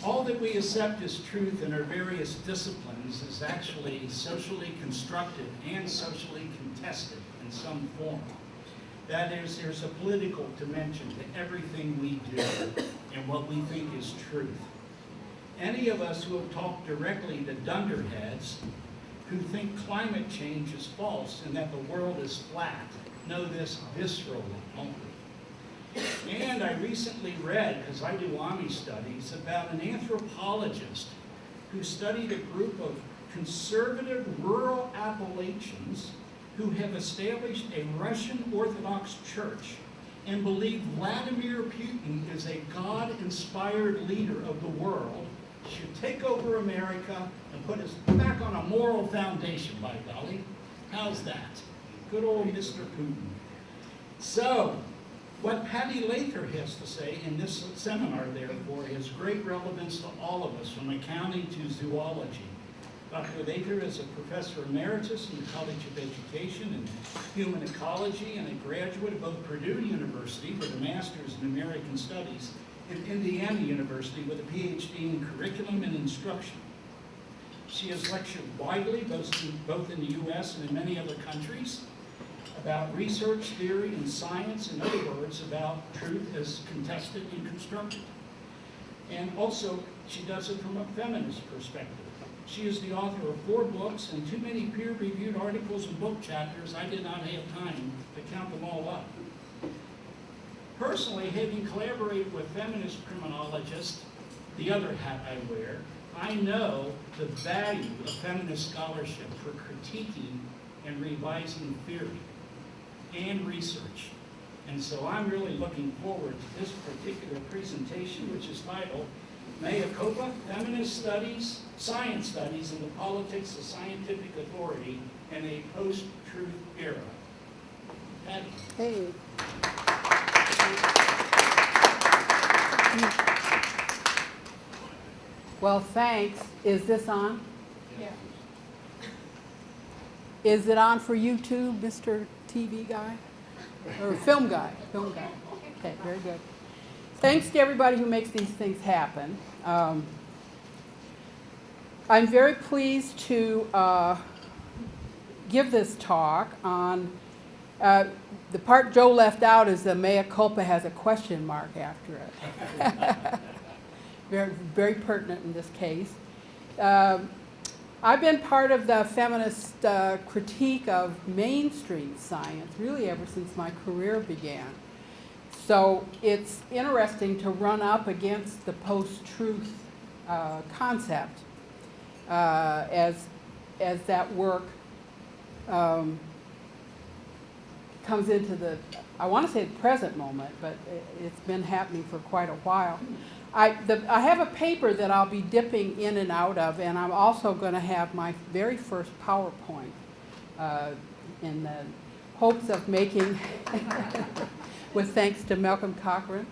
All that we accept as truth in our various disciplines is actually socially constructed and socially contested in some form. That is, there's a political dimension to everything we do and what we think is truth. Any of us who have talked directly to dunderheads who think climate change is false and that the world is flat know this viscerally only. And I recently read, because I do Army studies, about an anthropologist who studied a group of conservative rural Appalachians who have established a Russian Orthodox church and believe Vladimir Putin is a God-inspired leader of the world, should take over America and put us back on a moral foundation, by golly. How's that? Good old Mr. Putin. So, what Patti Lather has to say in this seminar, therefore, has great relevance to all of us, from accounting to zoology. Dr. Lather is a professor emeritus in the College of Education and Human Ecology and a graduate of both Purdue University with a master's in American Studies and Indiana University with a PhD in Curriculum and Instruction. She has lectured widely, both in the U.S. and in many other countries, about research, theory, and science, in other words, about truth as contested and constructed. And also, she does it from a feminist perspective. She is the author of 4 books and too many peer-reviewed articles and book chapters. I did not have time to count them all up. Personally, having collaborated with feminist criminologists, the other hat I wear, I know the value of feminist scholarship for critiquing and revising theory and research. And so I'm really looking forward to this particular presentation, which is titled Mea Culpa, Feminist Studies, Science Studies in the Politics of Scientific Authority in a Post-Truth Era. Patti. Hey. Well, thanks. Is this on? Yeah. Is it on for you too, Mr. TV guy? Or film guy? Film guy. Okay, very good. Thanks to everybody who makes these things happen. I'm very pleased to give this talk on the part Joe left out is the mea culpa has a question mark after it. Very, very pertinent in this case. I've been part of the feminist critique of mainstream science really ever since my career began. So it's interesting to run up against the post-truth concept as that work comes into the, I want to say the present moment, but it's been happening for quite a while. I have a paper that I'll be dipping in and out of, and I'm also going to have my very first PowerPoint in the hopes of making, with thanks to Malcolm Cochran,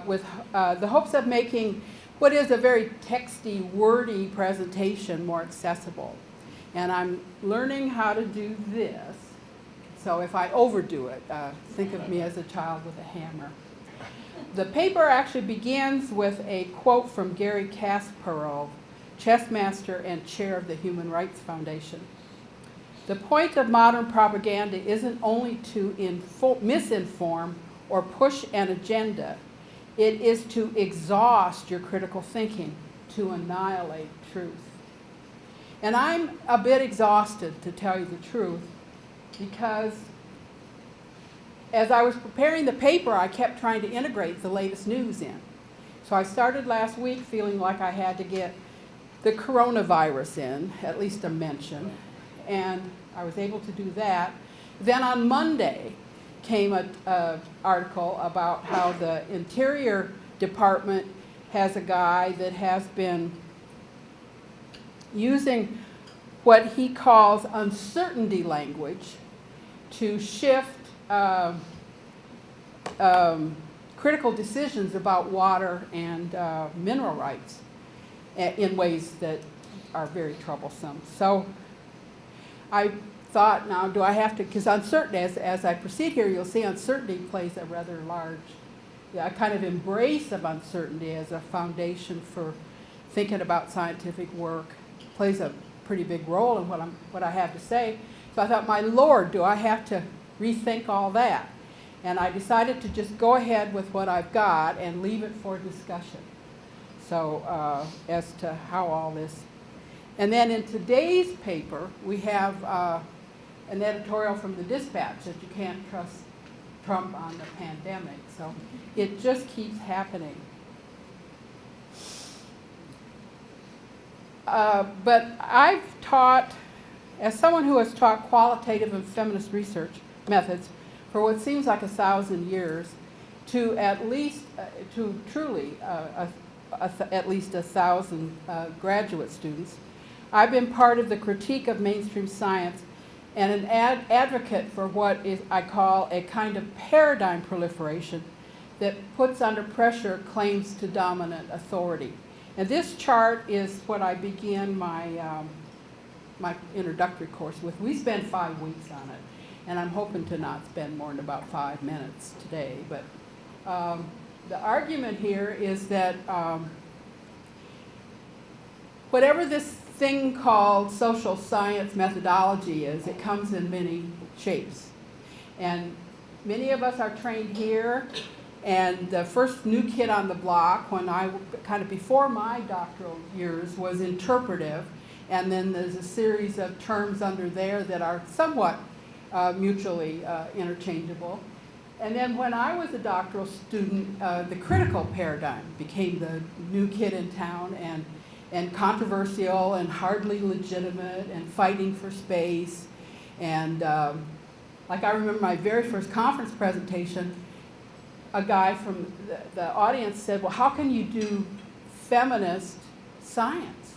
with the hopes of making what is a very texty, wordy presentation more accessible. And I'm learning how to do this, so if I overdo it, think of me as a child with a hammer. The paper actually begins with a quote from Gary Kasparov, chess master and chair of the Human Rights Foundation. The point of modern propaganda isn't only to misinform or push an agenda, it is to exhaust your critical thinking, to annihilate truth. And I'm a bit exhausted, to tell you the truth, because as I was preparing the paper, I kept trying to integrate the latest news in. So I started last week feeling like I had to get the coronavirus in, at least a mention, and I was able to do that. Then on Monday came an article about how the Interior Department has a guy that has been using what he calls uncertainty language to shift critical decisions about water and mineral rights in ways that are very troublesome. So I thought, now do I have to, because uncertainty, as I proceed here, you'll see uncertainty plays a rather large kind of embrace of uncertainty as a foundation for thinking about scientific work plays a pretty big role in what I have to say. So I thought, my Lord, do I have to rethink all that? And I decided to just go ahead with what I've got and leave it for discussion. So as to how all this. And then in today's paper, we have an editorial from the Dispatch that you can't trust Trump on the pandemic. So it just keeps happening. But I've taught, as someone who has taught qualitative and feminist research methods for what seems like 1,000 years, to at least, to truly at least 1,000 graduate students, I've been part of the critique of mainstream science and an advocate for what I call a kind of paradigm proliferation that puts under pressure claims to dominant authority. And this chart is what I begin my introductory course with. We spent 5 weeks on it, and I'm hoping to not spend more than about 5 minutes today. But the argument here is that whatever this thing called social science methodology is, it comes in many shapes. And many of us are trained here, and the first new kid on the block, when I, kind of before my doctoral years, was interpretive, and then there's a series of terms under there that are somewhat mutually interchangeable. And then when I was a doctoral student, the critical paradigm became the new kid in town, and controversial and hardly legitimate and fighting for space. And like I remember my very first conference presentation, a guy from the audience said, well, how can you do feminist science?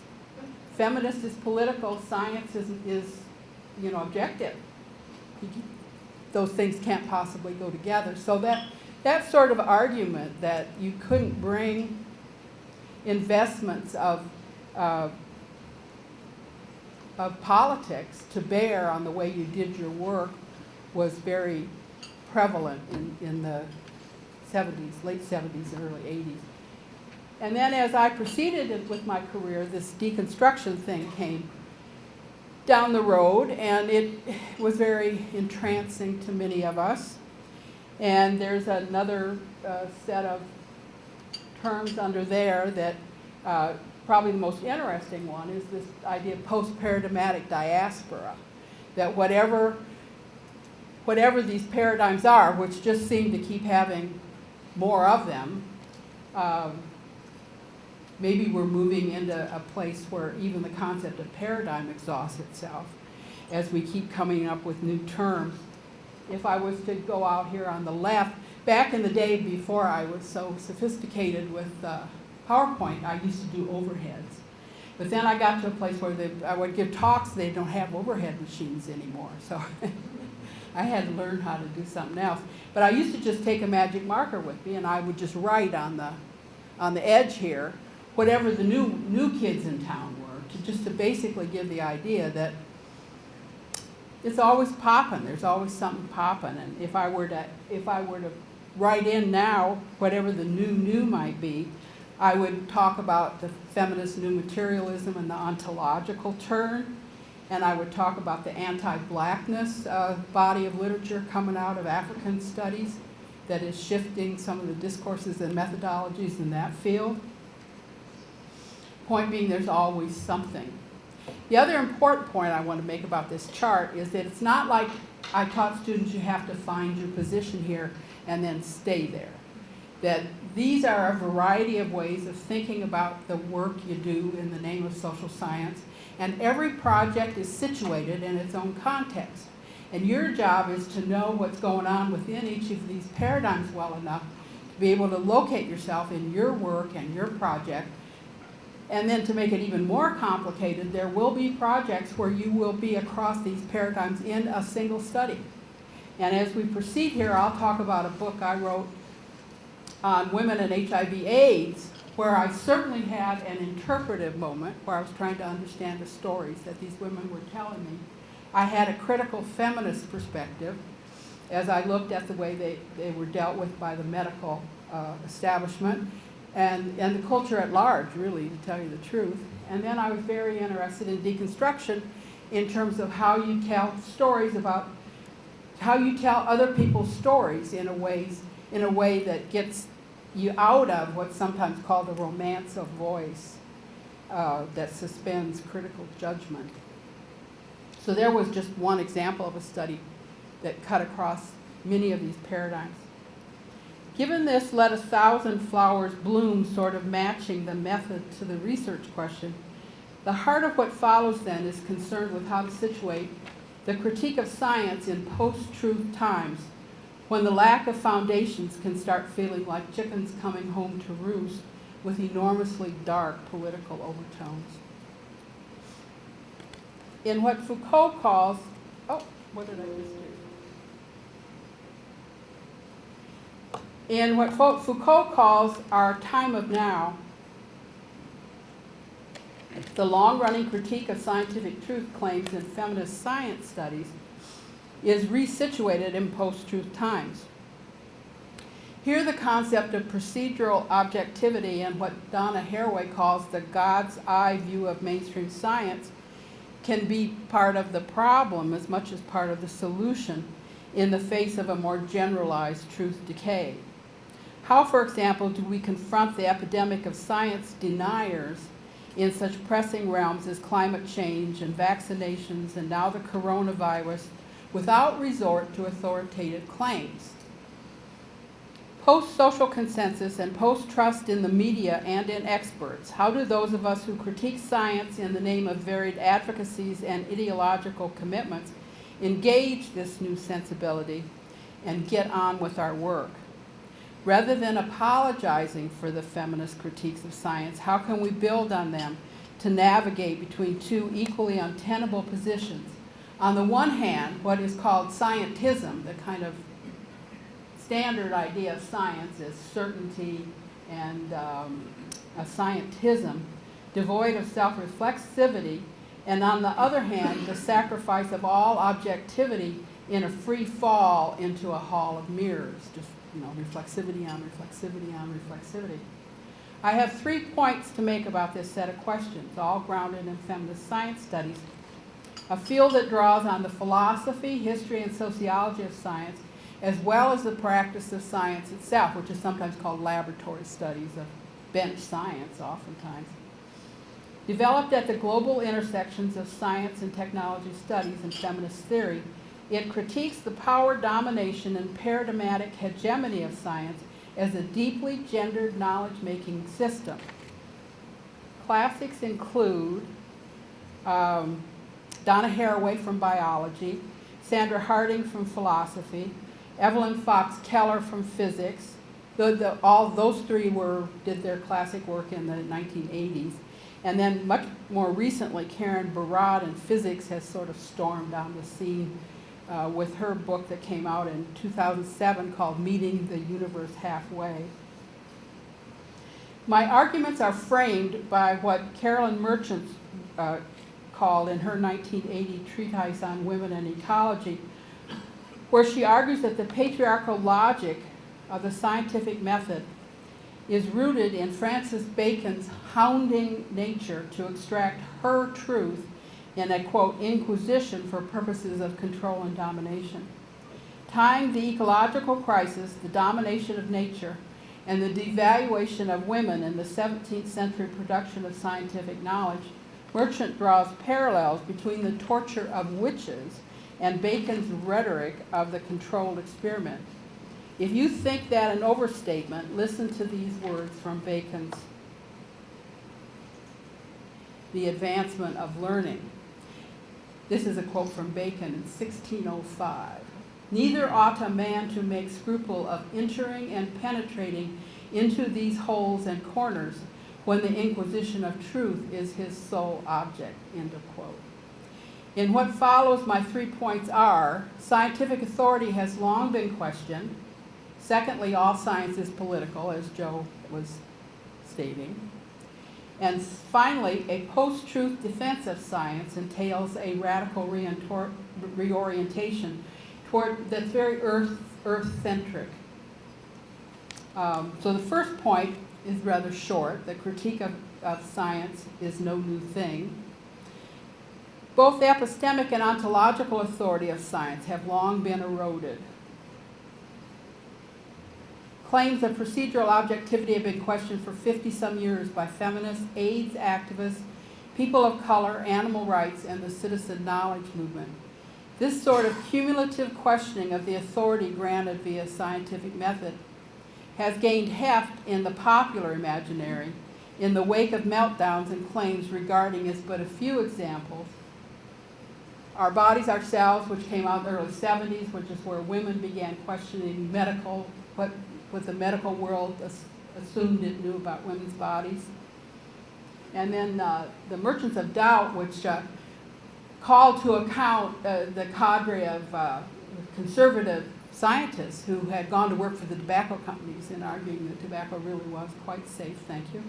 Feminist is political, science is objective. Those things can't possibly go together. So that sort of argument that you couldn't bring investments of politics to bear on the way you did your work was very prevalent in the 70s, late 70s and early 80s. And then as I proceeded with my career, this deconstruction thing came down the road, and it was very entrancing to many of us. And there's another set of terms under there that probably the most interesting one is this idea of post-paradigmatic diaspora, that whatever these paradigms are, which just seem to keep having more of them, maybe we're moving into a place where even the concept of paradigm exhausts itself as we keep coming up with new terms. If I was to go out here on the left, back in the day before I was so sophisticated with PowerPoint, I used to do overheads. But then I got to a place where I would give talks, they don't have overhead machines anymore. So I had to learn how to do something else. But I used to just take a magic marker with me, and I would just write on the edge here whatever the new kids in town were, to basically give the idea that it's always popping. There's always something popping. And if I were to write in now whatever the new might be, I would talk about the feminist new materialism and the ontological turn, and I would talk about the anti-blackness body of literature coming out of African studies that is shifting some of the discourses and methodologies in that field. Point being, there's always something. The other important point I want to make about this chart is that it's not like I taught students you have to find your position here and then stay there. That these are a variety of ways of thinking about the work you do in the name of social science, and every project is situated in its own context. And your job is to know what's going on within each of these paradigms well enough to be able to locate yourself in your work and your project. And then to make it even more complicated, there will be projects where you will be across these paradigms in a single study. And as we proceed here, I'll talk about a book I wrote on women and HIV/AIDS, where I certainly had an interpretive moment where I was trying to understand the stories that these women were telling me. I had a critical feminist perspective as I looked at the way they were dealt with by the medical establishment and the culture at large, really, to tell you the truth. And then I was very interested in deconstruction in terms of how you tell stories about, how you tell other people's stories in a way that gets you out of what's sometimes called the romance of voice that suspends critical judgment. So there was just one example of a study that cut across many of these paradigms. Given this, let 1,000 flowers bloom sort of matching the method to the research question, the heart of what follows then is concerned with how to situate the critique of science in post-truth times, when the lack of foundations can start feeling like chickens coming home to roost with enormously dark political overtones. In what Foucault calls, what did I just do? In what Foucault calls our time of now, the long-running critique of scientific truth claims in feminist science studies is resituated in post-truth times. Here the concept of procedural objectivity and what Donna Haraway calls the God's eye view of mainstream science can be part of the problem as much as part of the solution in the face of a more generalized truth decay. How, for example, do we confront the epidemic of science deniers in such pressing realms as climate change and vaccinations and now the coronavirus without resort to authoritative claims? Post-social consensus and post-trust in the media and in experts, how do those of us who critique science in the name of varied advocacies and ideological commitments engage this new sensibility and get on with our work? Rather than apologizing for the feminist critiques of science, how can we build on them to navigate between two equally untenable positions? On the one hand, what is called scientism, the kind of standard idea of science is certainty and a scientism devoid of self-reflexivity, and on the other hand, the sacrifice of all objectivity in a free fall into a hall of mirrors, just reflexivity on reflexivity on reflexivity. I have 3 points to make about this set of questions, all grounded in feminist science studies, a field that draws on the philosophy, history, and sociology of science, as well as the practice of science itself, which is sometimes called laboratory studies of bench science, oftentimes. Developed at the global intersections of science and technology studies and feminist theory, it critiques the power, domination, and paradigmatic hegemony of science as a deeply gendered knowledge-making system. Classics include Donna Haraway from biology, Sandra Harding from philosophy, Evelyn Fox Keller from physics. All those three did their classic work in the 1980s. And then much more recently, Karen Barad in physics has sort of stormed on the scene with her book that came out in 2007 called Meeting the Universe Halfway. My arguments are framed by what Carolyn Merchant called in her 1980 treatise on women and ecology, where she argues that the patriarchal logic of the scientific method is rooted in Francis Bacon's hounding nature to extract her truth in a, quote, inquisition for purposes of control and domination. Tying the ecological crisis, the domination of nature, and the devaluation of women in the 17th century production of scientific knowledge, Merchant draws parallels between the torture of witches and Bacon's rhetoric of the controlled experiment. If you think that an overstatement, listen to these words from Bacon's The Advancement of Learning. This is a quote from Bacon in 1605. Neither ought a man to make scruple of entering and penetrating into these holes and corners when the inquisition of truth is his sole object, end of quote. In what follows, my 3 points are: scientific authority has long been questioned. Secondly, all science is political, as Joe was stating. And finally, a post-truth defense of science entails a radical reorientation toward that's very earth-centric. So the first point is rather short. The critique of science is no new thing. Both the epistemic and ontological authority of science have long been eroded. Claims of procedural objectivity have been questioned for 50-some years by feminists, AIDS activists, people of color, animal rights, and the citizen knowledge movement. This sort of cumulative questioning of the authority granted via scientific method has gained heft in the popular imaginary in the wake of meltdowns and claims regarding as but a few examples. Our Bodies, Ourselves, which came out in the early 70s, which is where women began questioning what the medical world assumed it knew about women's bodies. And then the Merchants of Doubt, which called to account the cadre of conservative scientists who had gone to work for the tobacco companies in arguing that tobacco really was quite safe. Thank you.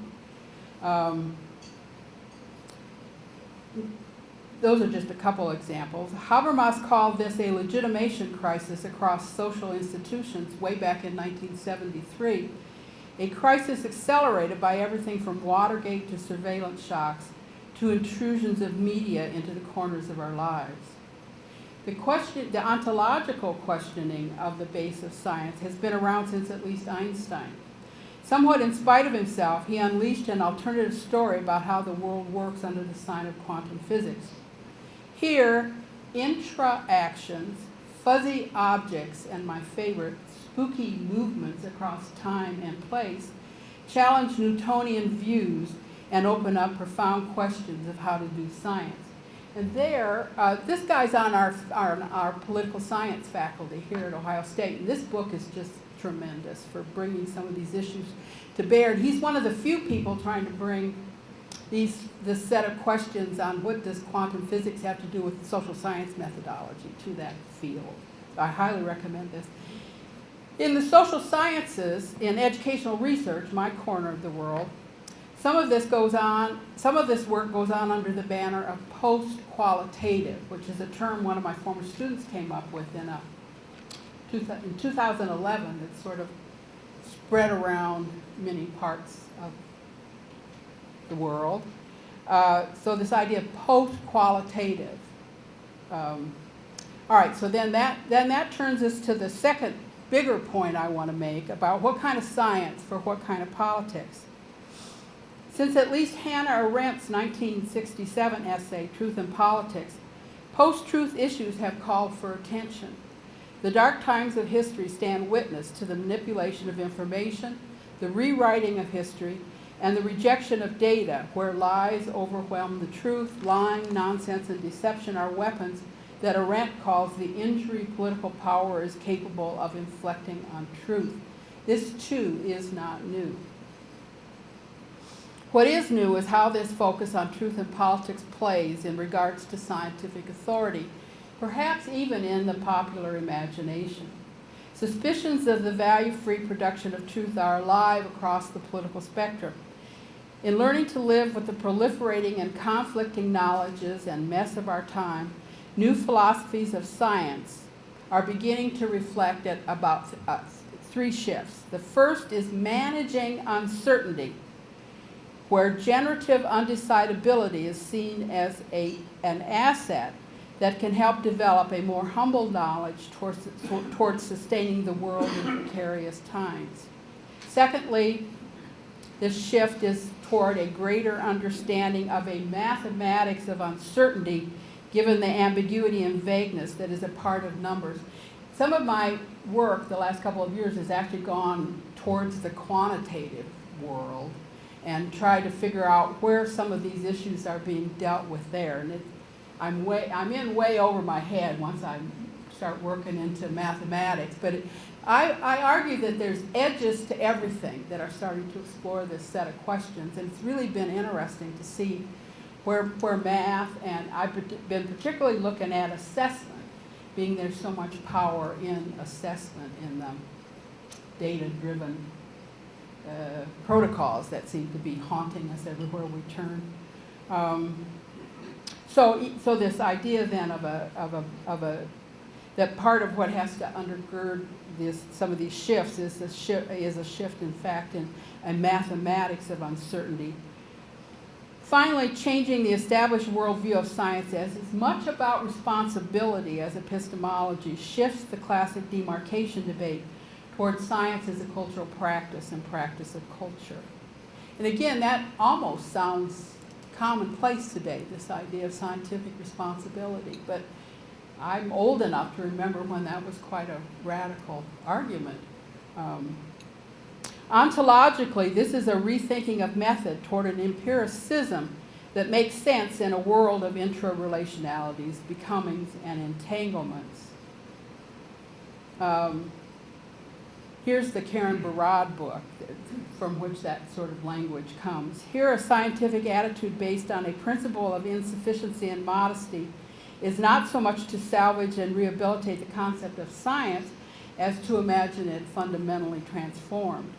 Those are just a couple examples. Habermas called this a legitimation crisis across social institutions way back in 1973, a crisis accelerated by everything from Watergate to surveillance shocks to intrusions of media into the corners of our lives. The ontological questioning of the base of science has been around since at least Einstein. Somewhat in spite of himself, he unleashed an alternative story about how the world works under the sign of quantum physics. Here, intra-actions, fuzzy objects, and my favorite, spooky movements across time and place challenge Newtonian views and open up profound questions of how to do science. And there, this guy's on our political science faculty here at Ohio State, and this book is just tremendous for bringing some of these issues to bear. And he's one of the few people trying to bring this set of questions on what does quantum physics have to do with social science methodology to that field. I highly recommend this. In the social sciences, in educational research, my corner of the world, some of this work goes on under the banner of post-qualitative, which is a term one of my former students came up with in 2011 that sort of spread around many parts of the world. So this idea of post-qualitative. All right, so then that turns us to the second bigger point I want to make about what kind of science for what kind of politics. Since at least Hannah Arendt's 1967 essay, Truth and Politics, post-truth issues have called for attention. The dark times of history stand witness to the manipulation of information, the rewriting of history, and the rejection of data, where lies overwhelm the truth. Lying, nonsense, and deception are weapons that Arendt calls the injury political power is capable of inflicting on truth. This, too, is not new. What is new is how this focus on truth and politics plays in regards to scientific authority, perhaps even in the popular imagination. Suspicions of the value-free production of truth are alive across the political spectrum. In learning to live with the proliferating and conflicting knowledges and mess of our time, new philosophies of science are beginning to reflect about three shifts. The first is managing uncertainty, where generative undecidability is seen as an asset that can help develop a more humble knowledge towards sustaining the world in precarious times. Secondly, this shift is toward a greater understanding of a mathematics of uncertainty given the ambiguity and vagueness that is a part of numbers. Some of my work the last couple of years has actually gone towards the quantitative world and tried to figure out where some of these issues are being dealt with there. And I'm in way over my head once I start working into mathematics, but I argue that there's edges to everything that are starting to explore this set of questions, and it's really been interesting to see where math, and I've been particularly looking at assessment, being there's so much power in assessment in the data-driven protocols that seem to be haunting us everywhere we turn. So this idea then of a that part of what has to undergird some of these shifts is a shift, in fact, in mathematics of uncertainty. Finally, changing the established worldview of science as much about responsibility as epistemology shifts the classic demarcation debate towards science as a cultural practice and practice of culture. And again, that almost sounds commonplace today, this idea of scientific responsibility, but I'm old enough to remember when that was quite a radical argument. Ontologically, this is a rethinking of method toward an empiricism that makes sense in a world of intra-relationalities, becomings, and entanglements. Here's the Karen Barad book from which that sort of language comes. Here, a scientific attitude based on a principle of insufficiency and modesty is not so much to salvage and rehabilitate the concept of science as to imagine it fundamentally transformed.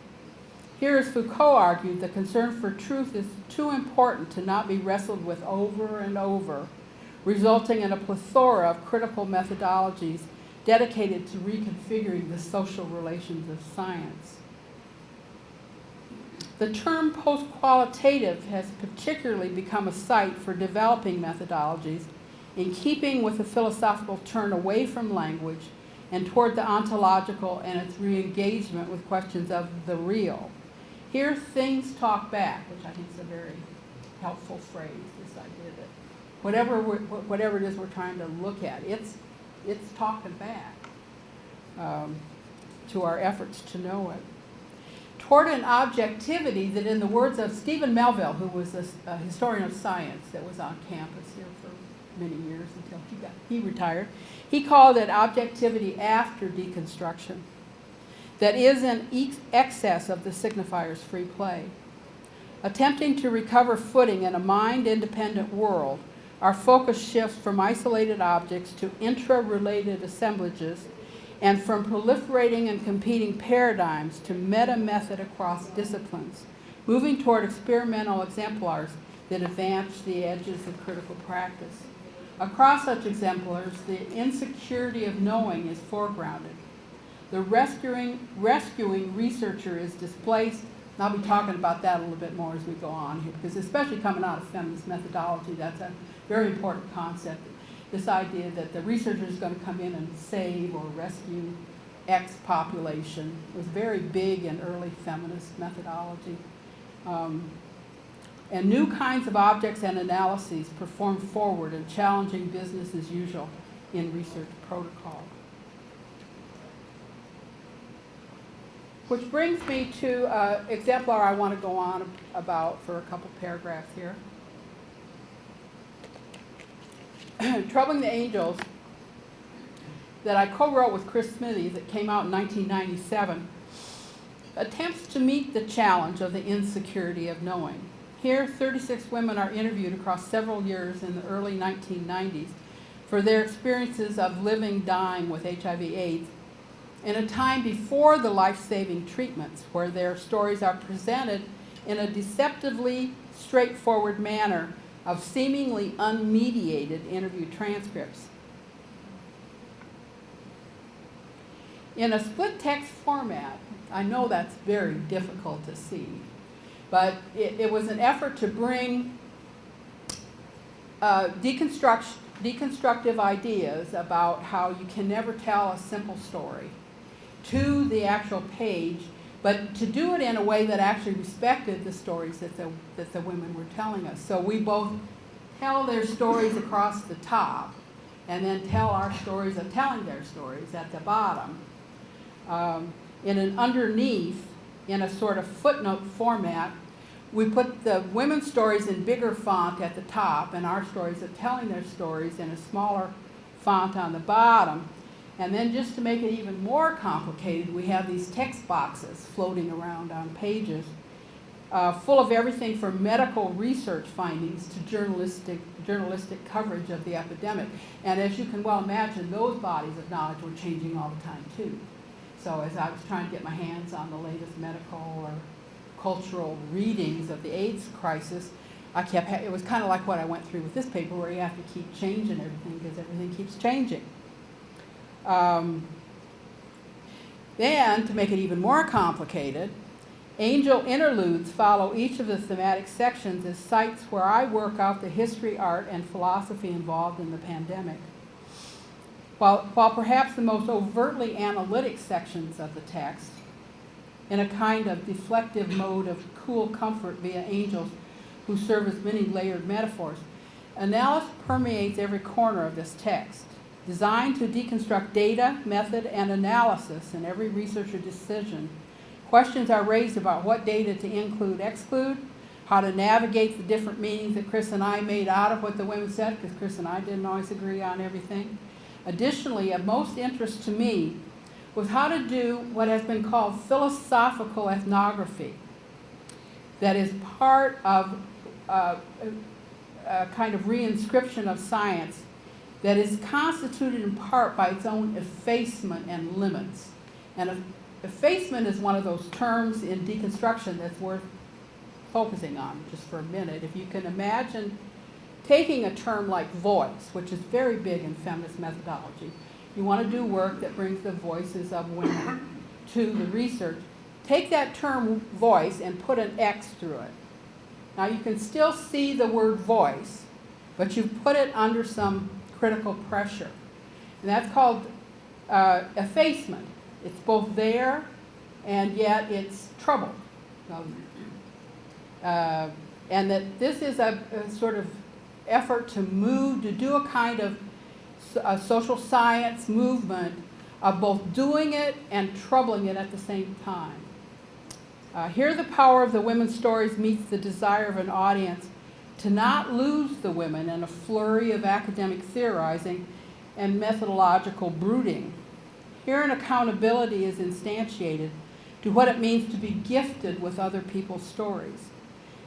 Here, as Foucault argued, the concern for truth is too important to not be wrestled with over and over, resulting in a plethora of critical methodologies dedicated to reconfiguring the social relations of science. The term post-qualitative has particularly become a site for developing methodologies in keeping with the philosophical turn away from language and toward the ontological and its re-engagement with questions of the real. Here, things talk back, which I think is a very helpful phrase, this idea that whatever it is we're trying to look at, it's talking back to our efforts to know it. Toward an objectivity that, in the words of Stephen Melville, who was a historian of science that was on campus here for many years until he retired, he called it objectivity after deconstruction, that is in excess of the signifier's free play. Attempting to recover footing in a mind-independent world, our focus shifts from isolated objects to intra-related assemblages and from proliferating and competing paradigms to meta-method across disciplines, moving toward experimental exemplars that advance the edges of critical practice. Across such exemplars, the insecurity of knowing is foregrounded. The rescuing researcher is displaced, and I'll be talking about that a little bit more as we go on here, because especially coming out of feminist methodology, that's a very important concept. This idea that the researcher is going to come in and save or rescue X population was very big in early feminist methodology. And new kinds of objects and analyses perform forward in challenging business as usual in research protocol. Which brings me to an exemplar I want to go on about for a couple paragraphs here. Troubling the Angels, that I co-wrote with Chris Smithy, that came out in 1997, attempts to meet the challenge of the insecurity of knowing. Here, 36 women are interviewed across several years in the early 1990s for their experiences of living, dying with HIV/AIDS in a time before the life-saving treatments, where their stories are presented in a deceptively straightforward manner of seemingly unmediated interview transcripts. In a split text format, I know that's very difficult to see, but it was an effort to bring deconstructive ideas about how you can never tell a simple story to the actual page, but to do it in a way that actually respected the stories that the women were telling us. So we both tell their stories across the top and then tell our stories of telling their stories at the bottom. In an underneath, in a sort of footnote format, we put the women's stories in bigger font at the top and our stories of telling their stories in a smaller font on the bottom. And then just to make it even more complicated, we have these text boxes floating around on pages full of everything from medical research findings to journalistic coverage of the epidemic. And as you can well imagine, those bodies of knowledge were changing all the time too. So as I was trying to get my hands on the latest medical or cultural readings of the AIDS crisis, it was kind of like what I went through with this paper, where you have to keep changing everything because everything keeps changing. Then, to make it even more complicated, angel interludes follow each of the thematic sections as sites where I work out the history, art, and philosophy involved in the pandemic. While perhaps the most overtly analytic sections of the text, in a kind of deflective mode of cool comfort via angels who serve as many layered metaphors, analysis permeates every corner of this text, designed to deconstruct data, method, and analysis in every researcher decision. Questions are raised about what data to include, exclude, how to navigate the different meanings that Chris and I made out of what the women said, because Chris and I didn't always agree on everything. Additionally, of most interest to me was how to do what has been called philosophical ethnography, that is part of a kind of reinscription of science that is constituted in part by its own effacement and limits. And effacement is one of those terms in deconstruction that's worth focusing on just for a minute. If you can imagine taking a term like voice, which is very big in feminist methodology, you want to do work that brings the voices of women to the research. Take that term voice and put an X through it. Now you can still see the word voice, but you've put it under some critical pressure. And that's called effacement. It's both there and yet it's troubled. And that this is a sort of effort to do a kind of a social science movement of both doing it and troubling it at the same time. Here the power of the women's stories meets the desire of an audience to not lose the women in a flurry of academic theorizing and methodological brooding. Here an accountability is instantiated to what it means to be gifted with other people's stories.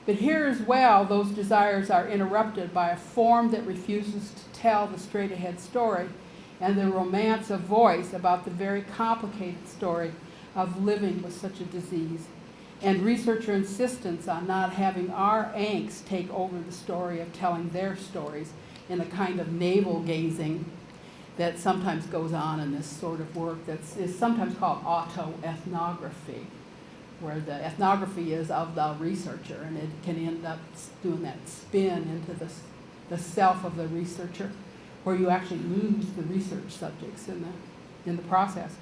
But here as well, those desires are interrupted by a form that refuses to tell the straight-ahead story and the romance of voice about the very complicated story of living with such a disease, and researcher insistence on not having our angst take over the story of telling their stories in a kind of navel-gazing that sometimes goes on in this sort of work that is sometimes called autoethnography, where the ethnography is of the researcher, and it can end up doing that spin into the self of the researcher, where you actually lose the research subjects in the process.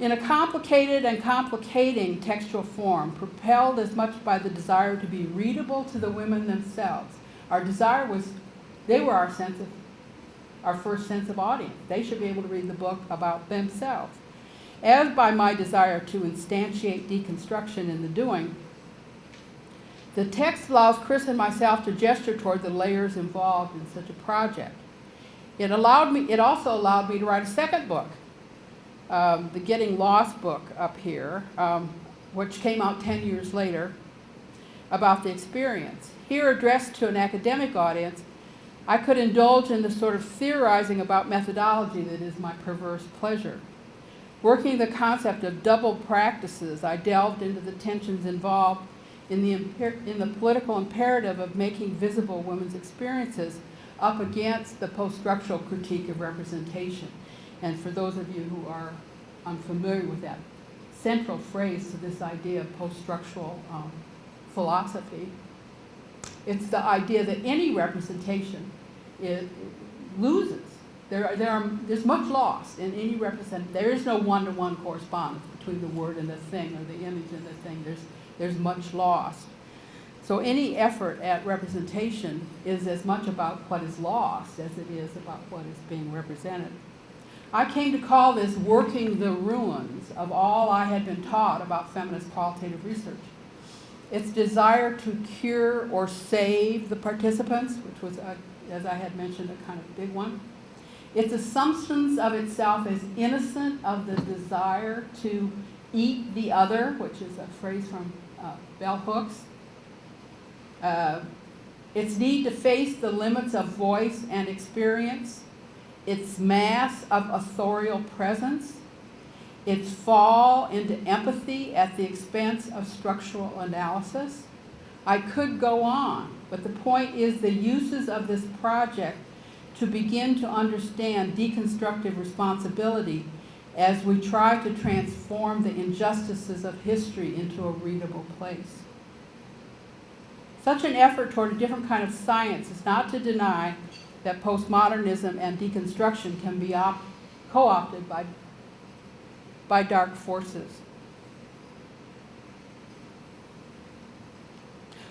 In a complicated and complicating textual form, propelled as much by the desire to be readable to the women themselves, our desire was, they were our first sense of audience. They should be able to read the book about themselves. As by my desire to instantiate deconstruction in the doing, the text allows Chris and myself to gesture toward the layers involved in such a project. It also allowed me to write a second book, the Getting Lost book up here, which came out 10 years later, about the experience. Here, addressed to an academic audience, I could indulge in the sort of theorizing about methodology that is my perverse pleasure. Working the concept of double practices, I delved into the tensions involved in the political imperative of making visible women's experiences up against the post-structural critique of representation. And for those of you who are unfamiliar with that central phrase to this idea of post-structural philosophy, it's the idea that any representation loses. There's much lost in any representation. There is no one-to-one correspondence between the word and the thing, or the image and the thing. There's much lost. So any effort at representation is as much about what is lost as it is about what is being represented. I came to call this working the ruins of all I had been taught about feminist qualitative research. Its desire to cure or save the participants, which was, as I had mentioned, a kind of big one. Its assumptions of itself as innocent of the desire to eat the other, which is a phrase from bell hooks. Its need to face the limits of voice and experience. Its mass of authorial presence. Its fall into empathy at the expense of structural analysis. I could go on, but the point is the uses of this project to begin to understand deconstructive responsibility as we try to transform the injustices of history into a readable place. Such an effort toward a different kind of science is not to deny that postmodernism and deconstruction can be co-opted by dark forces.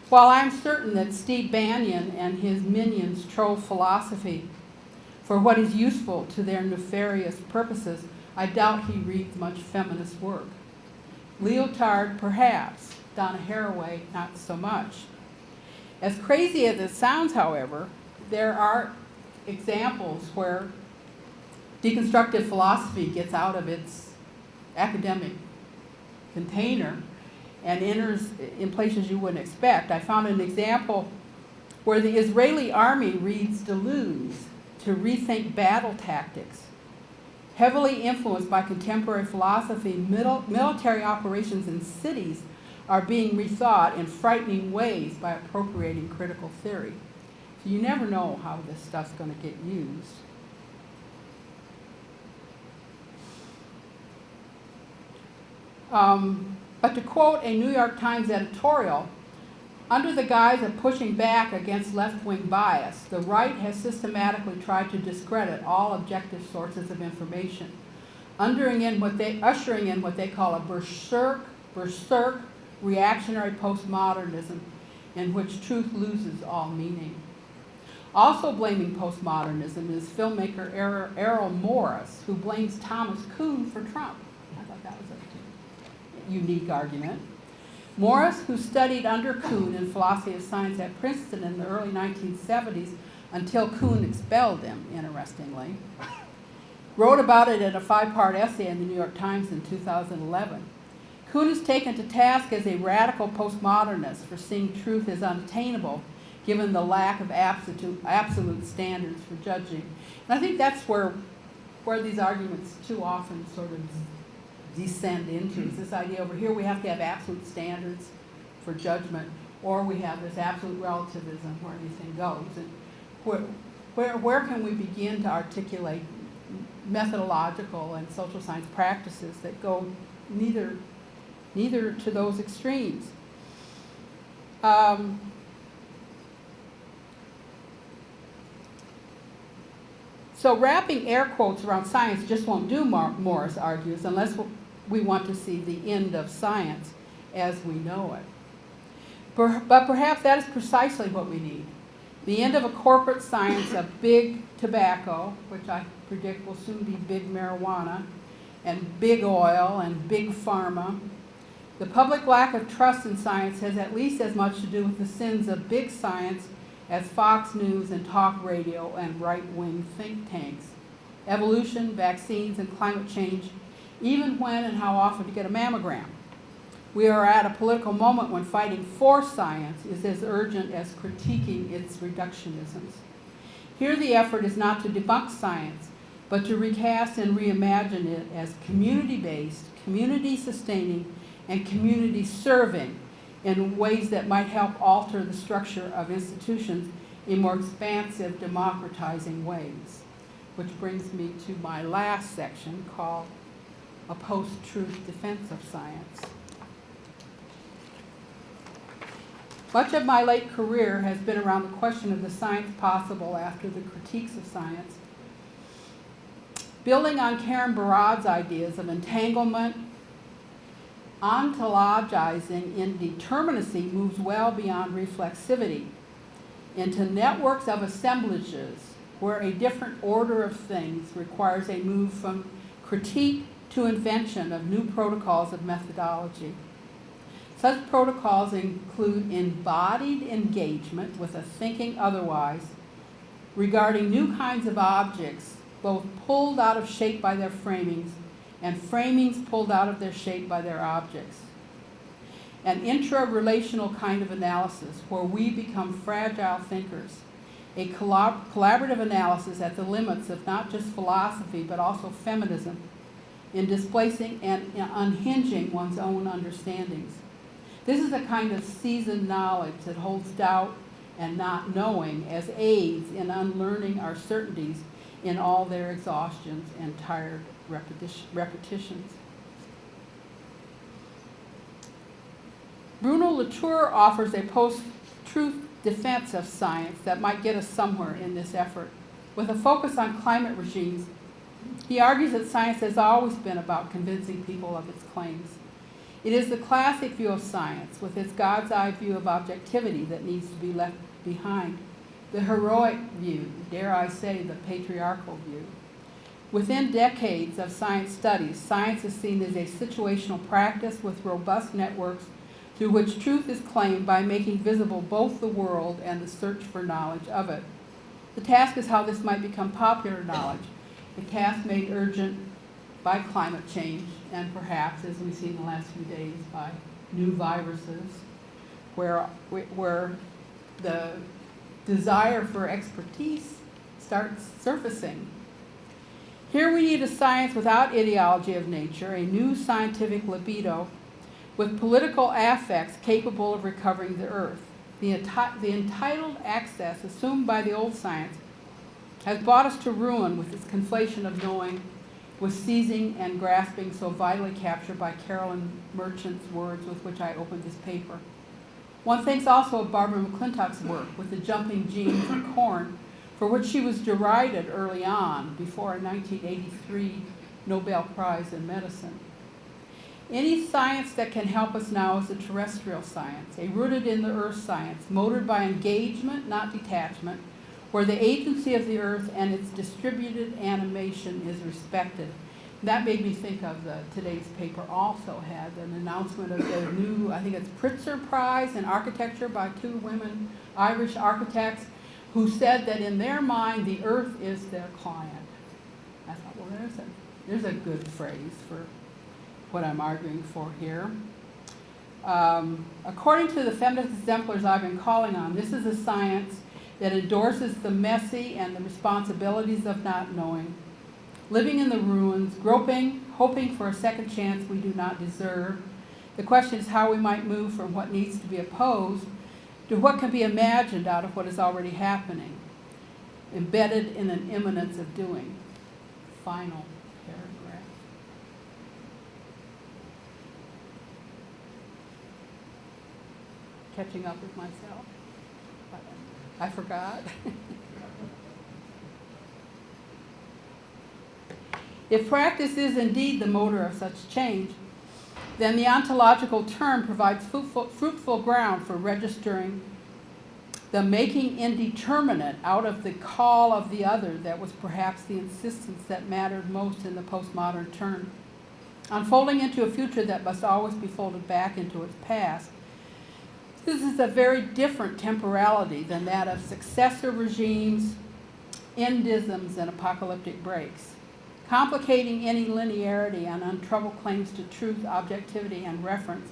While I'm certain that Steve Bannon and his minions troll philosophy for what is useful to their nefarious purposes, I doubt he reads much feminist work. Leotard, perhaps. Donna Haraway, not so much. As crazy as it sounds, however, there are examples where deconstructive philosophy gets out of its academic container and enters in places you wouldn't expect. I found an example where the Israeli army reads Deleuze to rethink battle tactics. Heavily influenced by contemporary philosophy, military operations in cities are being rethought in frightening ways by appropriating critical theory. So you never know how this stuff's going to get used. But to quote a New York Times editorial, under the guise of pushing back against left-wing bias, the right has systematically tried to discredit all objective sources of information, ushering in what they call a berserk reactionary postmodernism in which truth loses all meaning. Also blaming postmodernism is filmmaker Errol Morris, who blames Thomas Kuhn for Trump. I thought that was a unique argument. Morris, who studied under Kuhn in philosophy of science at Princeton in the early 1970s until Kuhn expelled him, interestingly, wrote about it in a 5-part essay in the New York Times in 2011. Kuhn is taken to task as a radical postmodernist for seeing truth as unattainable given the lack of absolute standards for judging. And I think that's where these arguments too often sort of descend into, is this idea over here we have to have absolute standards for judgment, or we have this absolute relativism where anything goes. And where can we begin to articulate methodological and social science practices that go neither to those extremes? So wrapping air quotes around science just won't do, Morris argues, unless we want to see the end of science as we know it. But perhaps that is precisely what we need. The end of a corporate science of big tobacco, which I predict will soon be big marijuana, and big oil and big pharma. The public lack of trust in science has at least as much to do with the sins of big science as Fox News and talk radio and right-wing think tanks. Evolution, vaccines, and climate change, even when and how often to get a mammogram. We are at a political moment when fighting for science is as urgent as critiquing its reductionisms. Here the effort is not to debunk science, but to recast and reimagine it as community-based, community-sustaining, and community-serving in ways that might help alter the structure of institutions in more expansive, democratizing ways. Which brings me to my last section called A Post-Truth Defense of Science. Much of my late career has been around the question of the science possible after the critiques of science. Building on Karen Barad's ideas of entanglement, ontologizing indeterminacy moves well beyond reflexivity into networks of assemblages where a different order of things requires a move from critique to invention of new protocols of methodology. Such protocols include embodied engagement with a thinking otherwise regarding new kinds of objects, both pulled out of shape by their framings and framings pulled out of their shape by their objects. An intra-relational kind of analysis where we become fragile thinkers. A collaborative analysis at the limits of not just philosophy but also feminism in displacing and unhinging one's own understandings. This is a kind of seasoned knowledge that holds doubt and not knowing as aids in unlearning our certainties in all their exhaustions and tired repetitions. Bruno Latour offers a post-truth defense of science that might get us somewhere in this effort. With a focus on climate regimes, he argues that science has always been about convincing people of its claims. It is the classic view of science, with its God's eye view of objectivity, that needs to be left behind. The heroic view, dare I say, the patriarchal view. Within decades of science studies, science is seen as a situational practice with robust networks through which truth is claimed by making visible both the world and the search for knowledge of it. The task is how this might become popular knowledge, a task made urgent by climate change and perhaps, as we've seen in the last few days, by new viruses, where the desire for expertise starts surfacing. Here we need a science without ideology of nature, a new scientific libido with political affects capable of recovering the earth. The entitled access assumed by the old science has brought us to ruin with its conflation of knowing with seizing and grasping so vitally captured by Carolyn Merchant's words with which I opened this paper. One thinks also of Barbara McClintock's work with the jumping genes of corn, for which she was derided early on before a 1983 Nobel Prize in Medicine. Any science that can help us now is a terrestrial science, a rooted in the earth science, motored by engagement, not detachment, where the agency of the earth and its distributed animation is respected. That made me think of today's paper also had an announcement of the new, I think it's Pritzker Prize in Architecture by two women, Irish architects, who said that in their mind the earth is their client. I thought, well, there's a good phrase for what I'm arguing for here. According to the feminist exemplars I've been calling on, this is a science that endorses the messy and the responsibilities of not knowing, living in the ruins, groping, hoping for a second chance we do not deserve. The question is how we might move from what needs to be opposed to what can be imagined out of what is already happening, embedded in an imminence of doing. Final paragraph. Catching up with myself. I forgot. If practice is indeed the motor of such change, then the ontological term provides fruitful ground for registering the making indeterminate out of the call of the other that was perhaps the insistence that mattered most in the postmodern turn, unfolding into a future that must always be folded back into its past. This is a very different temporality than that of successor regimes, endisms, and apocalyptic breaks. Complicating any linearity and untroubled claims to truth, objectivity, and reference,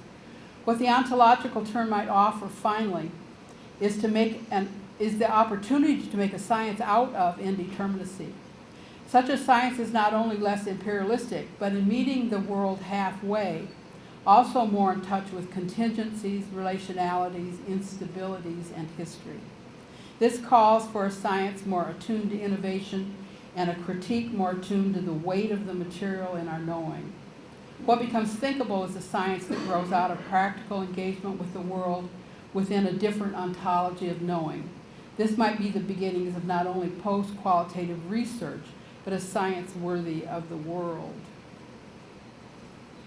what the ontological term might offer, finally, is the opportunity to make a science out of indeterminacy. Such a science is not only less imperialistic, but in meeting the world halfway, also more in touch with contingencies, relationalities, instabilities, and history. This calls for a science more attuned to innovation and a critique more attuned to the weight of the material in our knowing. What becomes thinkable is a science that grows out of practical engagement with the world within a different ontology of knowing. This might be the beginnings of not only post-qualitative research, but a science worthy of the world.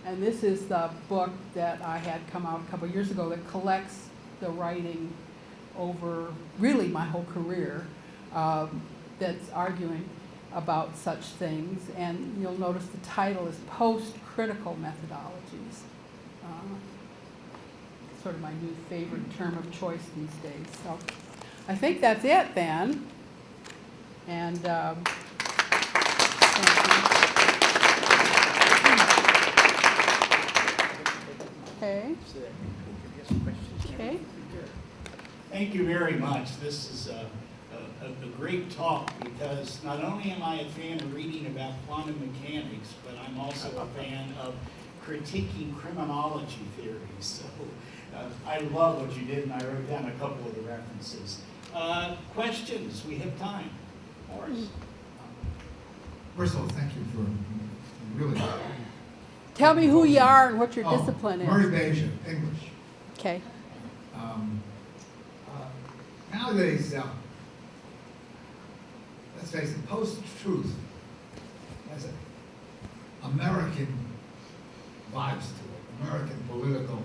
And this is the book that I had come out a couple years ago that collects the writing over really my whole career that's arguing about such things. And you'll notice the title is Post-Critical Methodologies. Sort of my new favorite term of choice these days. So I think that's it then. And thank you. Okay. Okay. Thank you very much. This is a great talk because not only am I a fan of reading about quantum mechanics, but I'm also a fan of critiquing criminology theories. So I love what you did, and I wrote down a couple of the references. Questions? We have time. Morris. First of all, thank you for really. Tell me who you are and what your discipline is. Murray Beja, English. Okay. Nowadays, let's face it, post-truth has American vibes to it, American political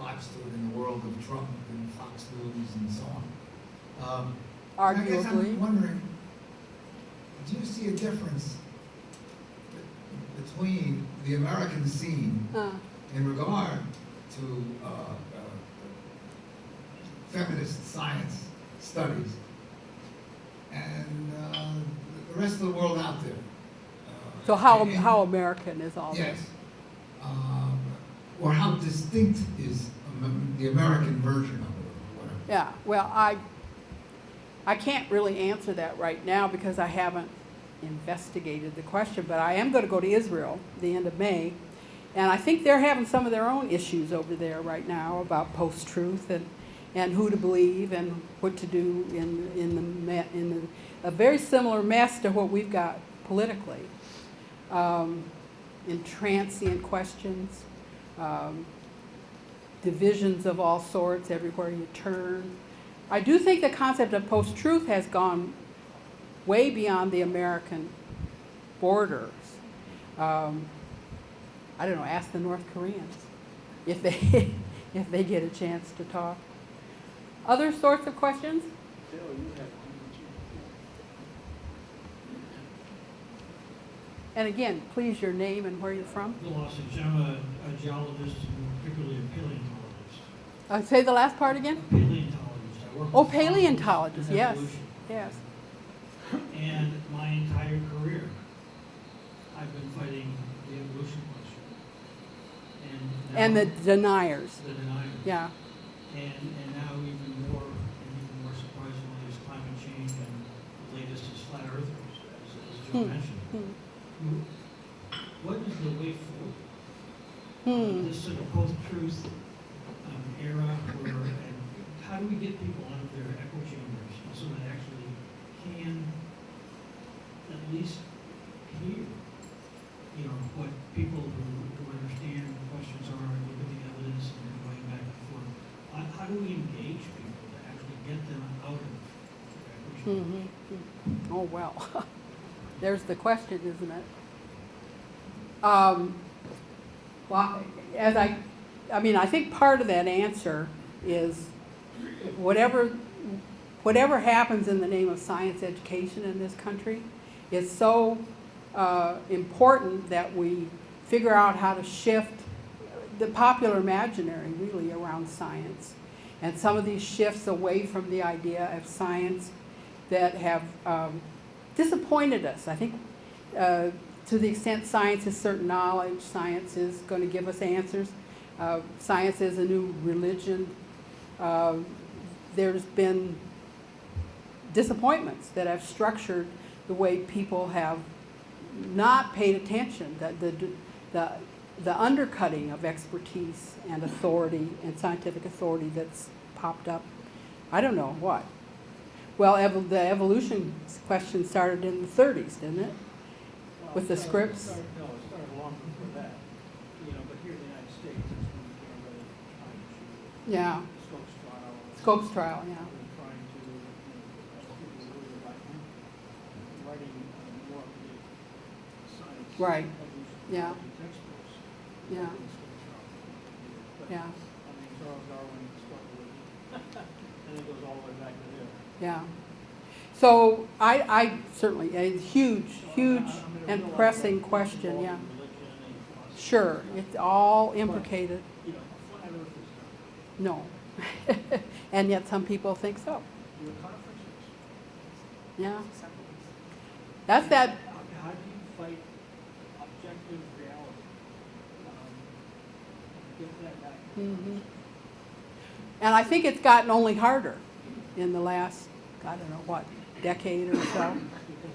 vibes to it in the world of Trump and Fox News and so on. I guess Arguably. I'm wondering, do you see a difference between the American scene in regard to feminist science studies and the rest of the world out there? So how American is all Yes. this? Or how distinct is the American version of it, or whatever? Yeah, well, I can't really answer that right now because I haven't investigated the question, but I am going to go to Israel the end of May, and I think they're having some of their own issues over there right now about post-truth and who to believe and what to do in a very similar mess to what we've got politically. In transient questions, divisions of all sorts everywhere you turn. I do think the concept of post-truth has gone way beyond the American borders. I don't know, ask the North Koreans if they get a chance to talk. Other sorts of questions? And again, please, your name and where you're from. Bill Osage. I'm a geologist and particularly a paleontologist. Say the last part again? A paleontologist. I work Oh, with paleontologist, and yes, evolution. yes. And my entire career, I've been fighting the evolution question. And the deniers, the deniers. yeah. And now even more surprisingly is climate change, and the latest is flat earthers, as Joe mentioned. What is the way forward? This sort of post-truth era, and how do we get people out of their echo chambers so that actually can at least hear, what people who understand the questions are and look at the evidence and going back and forth. How do we engage people to actually get them out of their echo chambers? Oh, well, there's the question, isn't it? Well, I think part of that answer is whatever happens in the name of science education in this country is so important that we figure out how to shift the popular imaginary really around science. And some of these shifts away from the idea of science that have disappointed us. I think to the extent science is certain knowledge, science is going to give us answers. Science is a new religion. There's been disappointments that have structured the way people have not paid attention, the undercutting of expertise and authority and scientific authority that's popped up. I don't know what. Well, the evolution question started in the 30s, didn't it? With the scripts? No, it started long before that. But here in the United States, it's when we became really trying to Yeah. Scopes trial. Scopes trial, yeah. And trying to, as people really about writing more of the science. Right. evolution Yeah. textbooks. Yeah. in Scopes trial. But, Yeah. Charles Darwin started with, and it goes all the way back to there. Yeah. So I certainly, a huge and pressing question, yeah. Sure, it's all implicated. Flat Earth is No. And yet some people think so. your conferences. Yeah. That's that, How do you fight objective reality? Get that back. mhm. And I think it's gotten only harder in the last, I don't know what, decade or so. Because of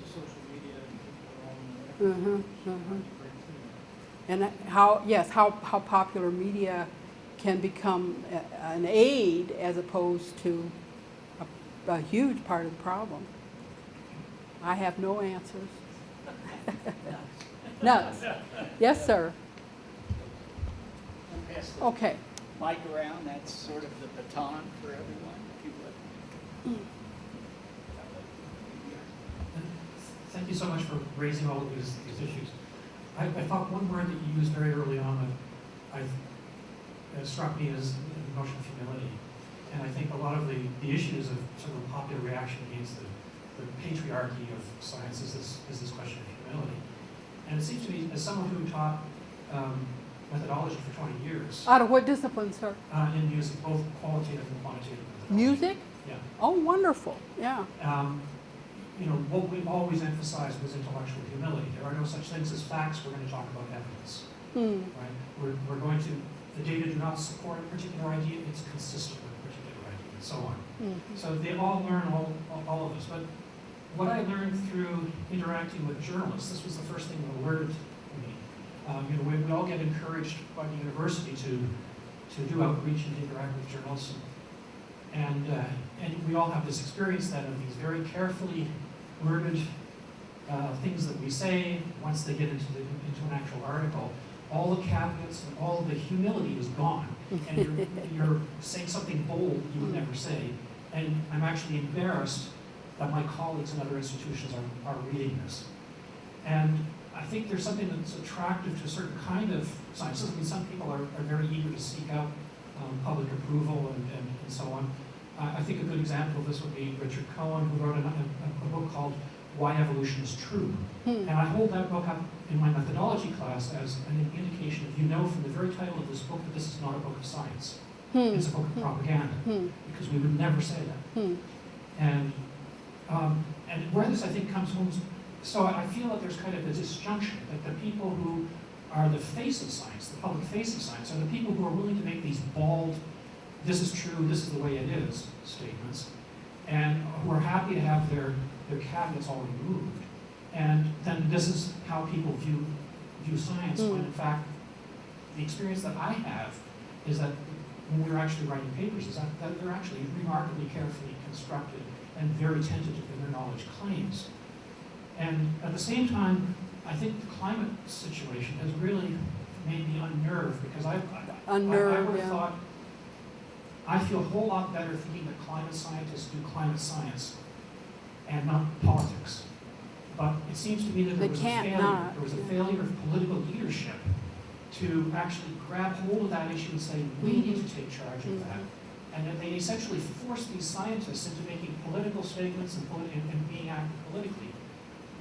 social media and people are all in there. And how popular media can become an aid as opposed to a huge part of the problem. I have no answers. Nuts. Yes, sir. And pass the Okay. mic around, that's sort of the baton for everyone, if you would. Thank you so much for raising all of these issues. I thought one word that you used very early on that struck me as the notion of humility. And I think a lot of the issues of sort of popular reaction against the patriarchy of science is this question of humility. And it seems to me, as someone who taught methodology for 20 years. Out of what discipline, sir? In music, both qualitative and quantitative methodology. Music? Yeah. Oh, wonderful. Yeah. You know, what we always emphasized was intellectual humility. There are no such things as facts. We're going to talk about evidence. Right? We're going to, the data do not support a particular idea. It's consistent with a particular idea, and so on. So they all learn, all of this. But what I learned through interacting with journalists, this was the first thing that alerted me. You know, we all get encouraged by the university to do outreach and interact with journalists. And we all have this experience then of these very carefully worded things that we say. Once they get into an actual article, all the caveats and all the humility is gone. And you're saying something bold you would never say. And I'm actually embarrassed that my colleagues in other institutions are reading this. And I think there's something that's attractive to a certain kind of science. I mean, some people are very eager to seek out public approval and so on. I think a good example of this would be Richard Cohen, who wrote a book called Why Evolution is True. And I hold that book up in my methodology class as an indication of, you know from the very title of this book that this is not a book of science. It's a book of propaganda, because we would never say that. And where this, I think, comes home, so I feel that there's kind of a disjunction, that the people who are the face of science, the public face of science, are the people who are willing to make these bald, this is true, this is the way it is statements, and who are happy to have their caveats all removed. And then this is how people view science, when in fact, the experience that I have is that when we're actually writing papers, is that they're actually remarkably carefully constructed and very tentative in their knowledge claims. And at the same time, I think the climate situation has really made me unnerved, because I would have thought, I feel a whole lot better thinking that climate scientists do climate science and not politics. But it seems to me that there was a failure of political leadership to actually grab hold of that issue and say, we need to take charge of that. And then they essentially force these scientists into making political statements and being active politically,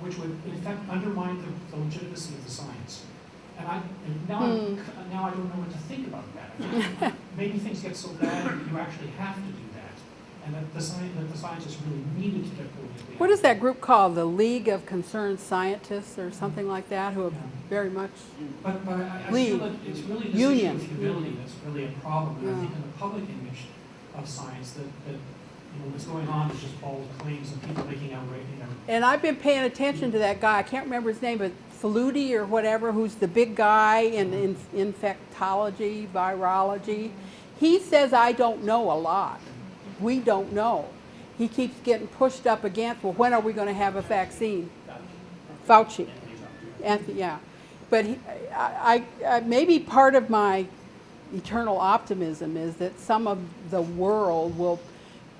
which would in effect undermine the legitimacy of the science. And now I don't know what to think about that. Maybe things get so bad that you actually have to do that, and that the scientists really needed to get politically. What is that group called? The League of Concerned Scientists or something like that, who are very much But I feel that it's really this issue of humility that's really a problem. And I think in the public image of science that you know, what's going on is just bald claims and people making outright, you know. And I've been paying attention to that guy. I can't remember his name, but Faludi or whatever, who's the big guy in infectology, virology. He says, I don't know a lot. We don't know. He keeps getting pushed up against, well, when are we going to have a vaccine? Fauci. Anthony, yeah. But I maybe part of my eternal optimism is that some of the world will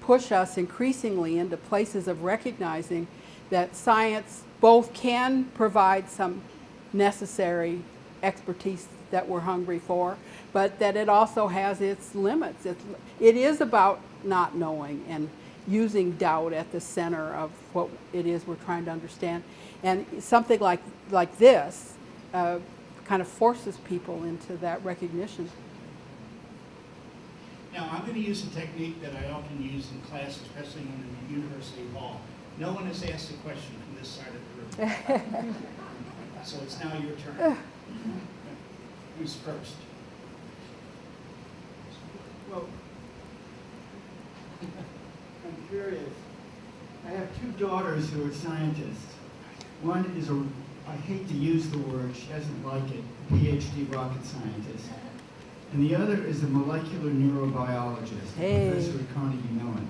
push us increasingly into places of recognizing that science both can provide some necessary expertise that we're hungry for, but that it also has its limits. It is about not knowing and using doubt at the center of what it is we're trying to understand. And something like this kind of forces people into that recognition. Now, I'm going to use a technique that I often use in class, especially when in the university hall. No one has asked a question from this side of the room. So it's now your turn. Who's first? Well, I'm curious. I have two daughters who are scientists. One is I hate to use the word, she doesn't like it, a PhD rocket scientist. And the other is a molecular neurobiologist, Hey. Professor at Carnegie Mellon.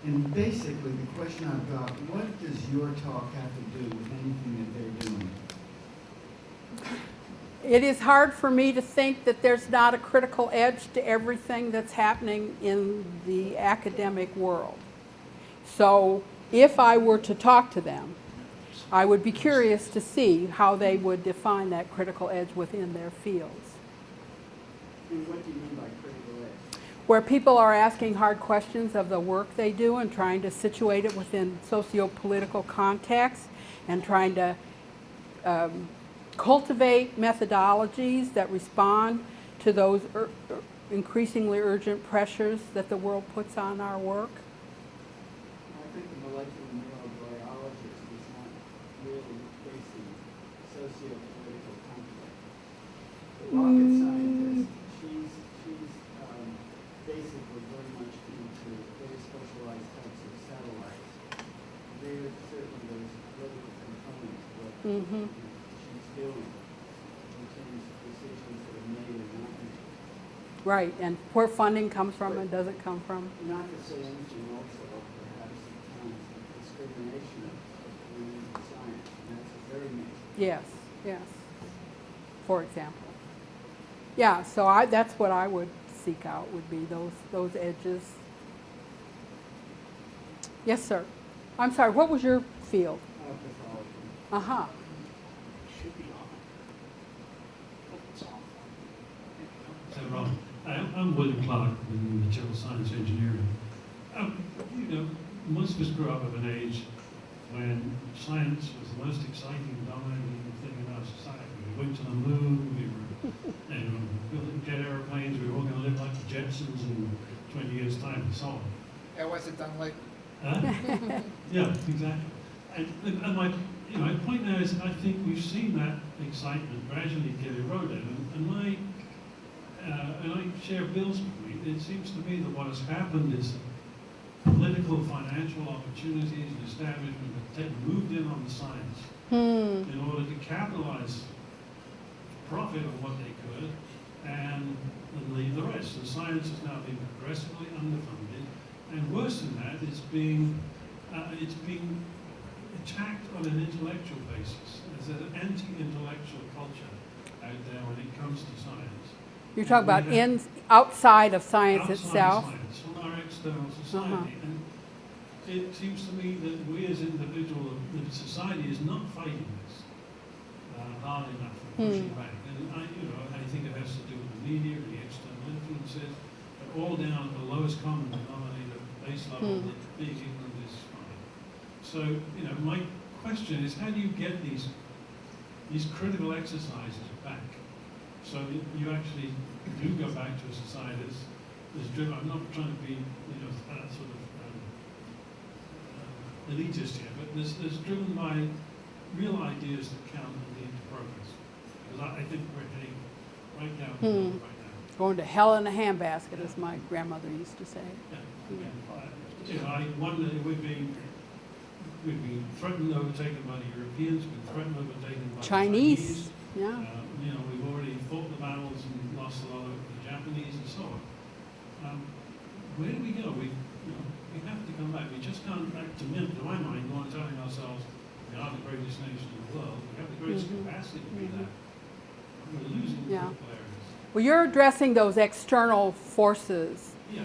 And basically, the question I've got, what does your talk have to do with anything that they're doing? It is hard for me to think that there's not a critical edge to everything that's happening in the academic world. So if I were to talk to them, I would be curious to see how they would define that critical edge within their fields. And what do you mean by critical edge? Where people are asking hard questions of the work they do and trying to situate it within socio-political context and trying to cultivate methodologies that respond to those increasingly urgent pressures that the world puts on our work. I think the molecular neurobiologist is not really facing socio-political conflict. The rocket scientist, she's basically very much into very specialized types of satellites. There certainly there's a political component to what Mm-hmm. she's doing in terms of decisions that are made or not made. Right, and where funding comes from and doesn't come from. Not to say anything also of perhaps at times the discrimination of women in science, and that's a very major. Yes, yes, for example. Yeah, so that's what I would seek out, would be those edges. Yes, sir. I'm sorry, what was your field? Pathology. Uh-huh. Should be on. Hope it's on. So, Rob, I'm William Clark in material science engineering. You know, most of us grew up of an age when science was the most exciting, dominating thing in our society. We went to the moon, we were building jet airplanes, we were all going to live like the Jetsons in 20 years' time and so on. And was it done like? Yeah, exactly. And my point now is I think we've seen that excitement gradually get eroded. And I share Bill's point. It seems to me that what has happened is political, financial opportunities and establishment have moved in on the science in order to capitalize, profit on what they could, and leave the rest. So science is now being progressively underfunded, and worse than that, it's being attacked on an intellectual basis. There's an anti-intellectual culture out there when it comes to science. You're talking about outside of science Outside itself? Science, from our external society. And it seems to me that we as individuals, the society is not fighting this hard enough and pushing back. And I think it has to do with the media and the external influences, but all down at the lowest common denominator base level, that being ignorant is fine. So, my question is, how do you get these critical exercises back? So you actually do go back to a society that's driven. I'm not trying to be, sort of elitist here, but that's driven by real ideas that count and lead to progress. Because I think we're heading right down the road right now. Going to hell in a handbasket, as my grandmother used to say. Yeah. I wonder if we've been threatened, overtaken by the Europeans. We've been threatened, overtaken by the Chinese. Yeah. We've already fought the battles and lost a lot of the Japanese and so on. Where do we go? We have to come back. We just can't, to my mind, go on telling ourselves we are the greatest nation in the world. We have the greatest capacity to be that. We're losing critical areas. Well, you're addressing those external forces. Yeah.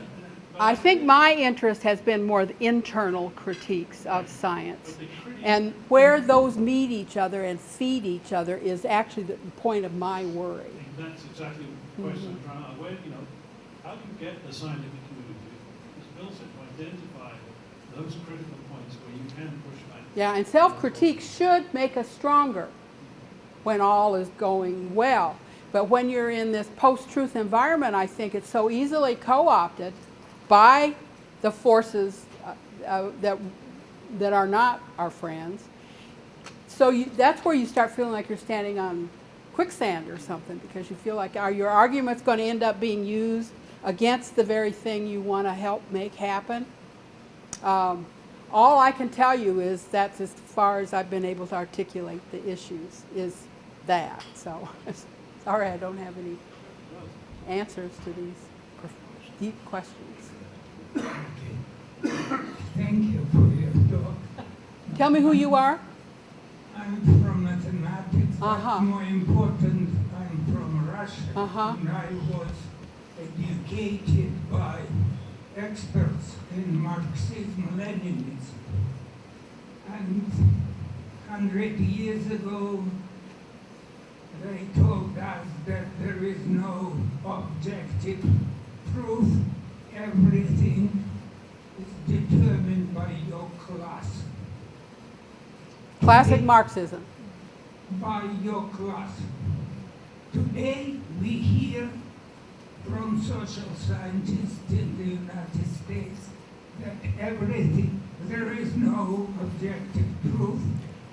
I think my interest has been more the internal critiques of science. And where those meet each other and feed each other is actually the point of my worry. That's exactly the question I'm trying to how do you get the scientific community, as Bill said, to identify those critical points where you can push back? Yeah, and self-critique should make us stronger when all is going well. But when you're in this post-truth environment, I think it's so easily co-opted by the forces that are not our friends. So that's where you start feeling like you're standing on quicksand or something, because you feel like your argument's going to end up being used against the very thing you want to help make happen. All I can tell you is that's as far as I've been able to articulate the issues, is that. So sorry I don't have any answers to these deep questions. Thank you for your talk. Tell me who you are. I'm from mathematics, Uh-huh. but more important, I'm from Russia. Uh-huh. And I was educated by experts in Marxism-Leninism. And 100 years ago, they told us that there is no objective truth. Everything is determined by your class. Classic Marxism. By your class. Today, we hear from social scientists in the United States that there is no objective truth.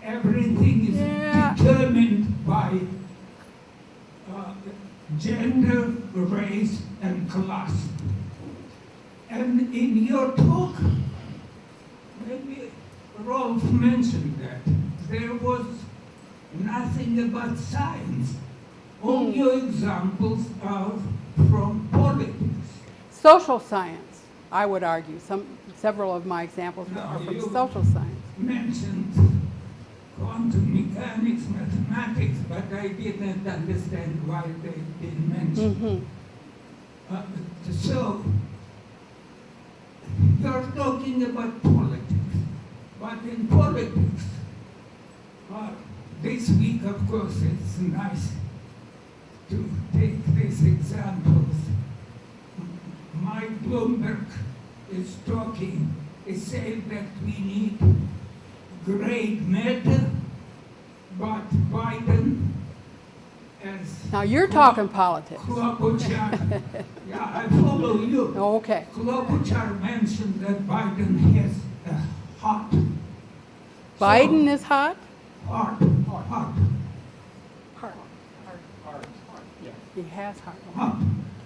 Everything is determined by gender, race, and class. And in your talk, maybe Rolf mentioned that there was nothing about science. All your examples are from politics. Social science, I would argue. Several of my examples are from social science. Mentioned quantum mechanics, mathematics, but I didn't understand why they didn't mention. So, you're talking about politics, but in politics, this week, of course, it's nice to take these examples. Mike Bloomberg is saying that we need great matter, but Biden, as Now you're talking politics. Klobuchar, yeah, I follow you. Oh, okay. Klobuchar mentioned that Biden has a heart. Biden is hot? Heart. Heart. He has heart. Heart.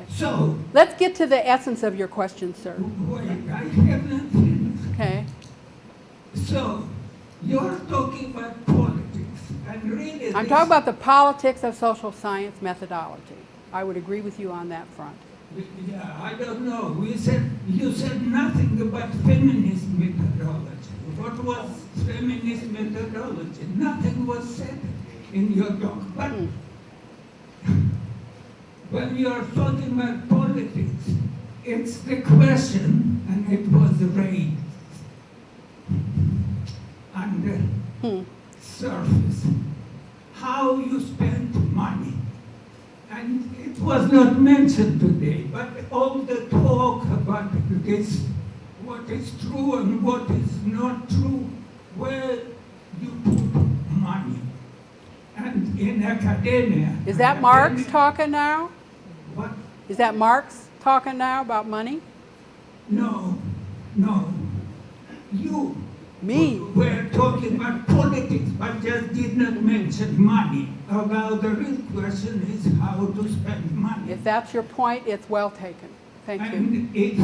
So, Let's get to the essence of your question, sir. wait, I haven't finished. Okay. So, you're talking about politics, and really I'm this- talking about the politics of social science methodology. I would agree with you on that front. Yeah, I don't know. You said nothing about feminist methodology. What was feminist methodology? Nothing was said in your talk. But when you are talking about politics, it's the question, and it was raised under surface, how you spend money. And it was not mentioned today, but all the talk about this, what is true and what is not true, where you put money. And in academia... Is that Marx talking now? What? Is that Marx talking now about money? No. You Me? were talking about politics, but just did not mention money. Although the real question is how to spend money. If that's your point, it's well taken. Thank you. And if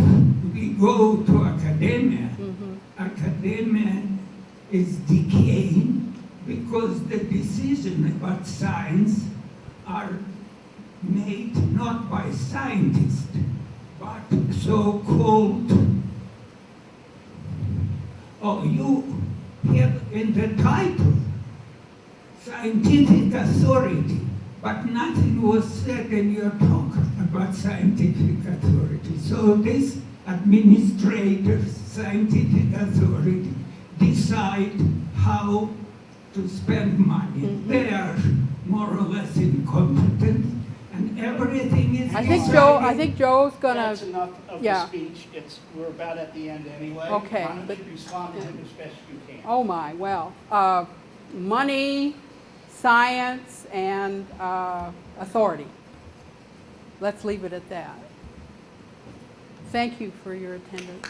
we go to academia, academia is decaying because the decisions about science are made not by scientists, but so-called, you have in the title, scientific authority, but nothing was said in your talk about scientific authority. So this administrators, scientific authority, decide how to spend money. They are more or less incompetent, and everything is I decided. think Joe's gonna. That's enough of yeah. the speech. We're about at the end anyway. Okay, Why don't but- you respond to him as best you can? Oh my, well, money, science, and authority. Let's leave it at that. Thank you for your attendance.